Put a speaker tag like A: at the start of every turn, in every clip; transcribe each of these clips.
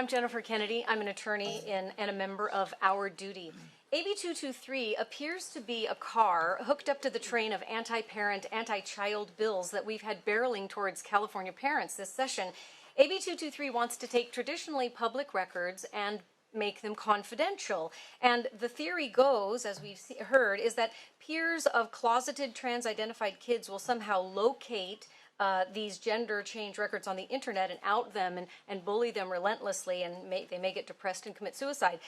A: I'm Jennifer Kennedy. I'm an attorney and a member of Our Duty. AB 223 appears to be a car hooked up to the train of anti-parent, anti-child bills that we've had barreling towards California parents this session. AB 223 wants to take traditionally public records and make them confidential. And the theory goes, as we've heard, is that peers of closeted trans-identified kids will somehow locate these gender change records on the internet and out them and bully them relentlessly, and they may get depressed and commit suicide.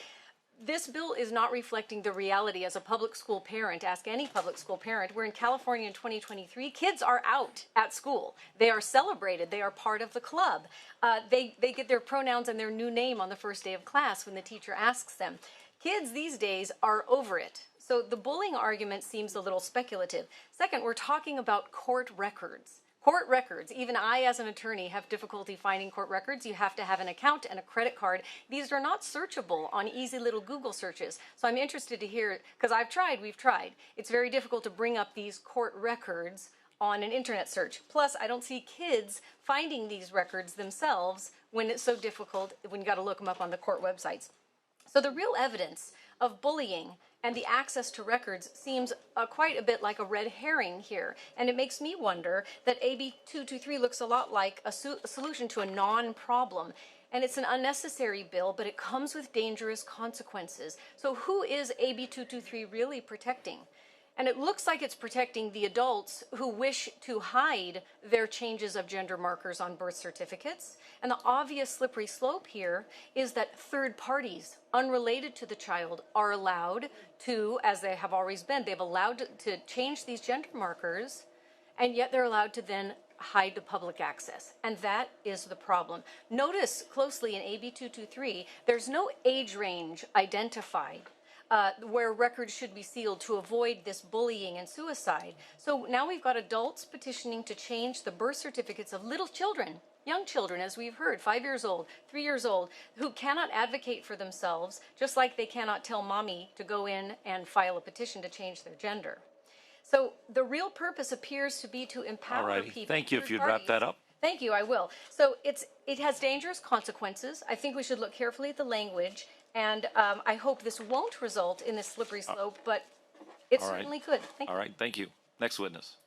A: This bill is not reflecting the reality. As a public school parent, ask any public school parent, we're in California in 2023, kids are out at school. They are celebrated, they are part of the club. They get their pronouns and their new name on the first day of class when the teacher asks them. Kids these days are over it. So the bullying argument seems a little speculative. Second, we're talking about court records. Court records, even I as an attorney have difficulty finding court records. You have to have an account and a credit card. These are not searchable on easy little Google searches. So I'm interested to hear, because we've tried. It's very difficult to bring up these court records on an internet search. Plus, I don't see kids finding these records themselves when it's so difficult, when you got to look them up on the court websites. So the real evidence of bullying and the access to records seems quite a bit like a red herring here. And it makes me wonder that AB 223 looks a lot like a solution to a non-problem. And it's an unnecessary bill, but it comes with dangerous consequences. So who is AB 223 really protecting? And it looks like it's protecting the adults who wish to hide their changes of gender markers on birth certificates. And the obvious slippery slope here is that third parties, unrelated to the child, are allowed to, as they have always been, they've allowed to change these gender markers, and yet they're allowed to then hide the public access. And that is the problem. Notice closely in AB 223, there's no age range identified where records should be sealed to avoid this bullying and suicide. So now we've got adults petitioning to change the birth certificates of little children, young children, as we've heard, 5 years old, 3 years old, who cannot advocate for themselves, just like they cannot tell mommy to go in and file a petition to change their gender. So the real purpose appears to be to empower people.
B: Thank you. If you'd wrap that up.
A: Thank you, I will. So it has dangerous consequences. I think we should look carefully at the language, and I hope this won't result in this slippery slope, but it certainly could. Thank you.
B: All right, thank you. Next witness.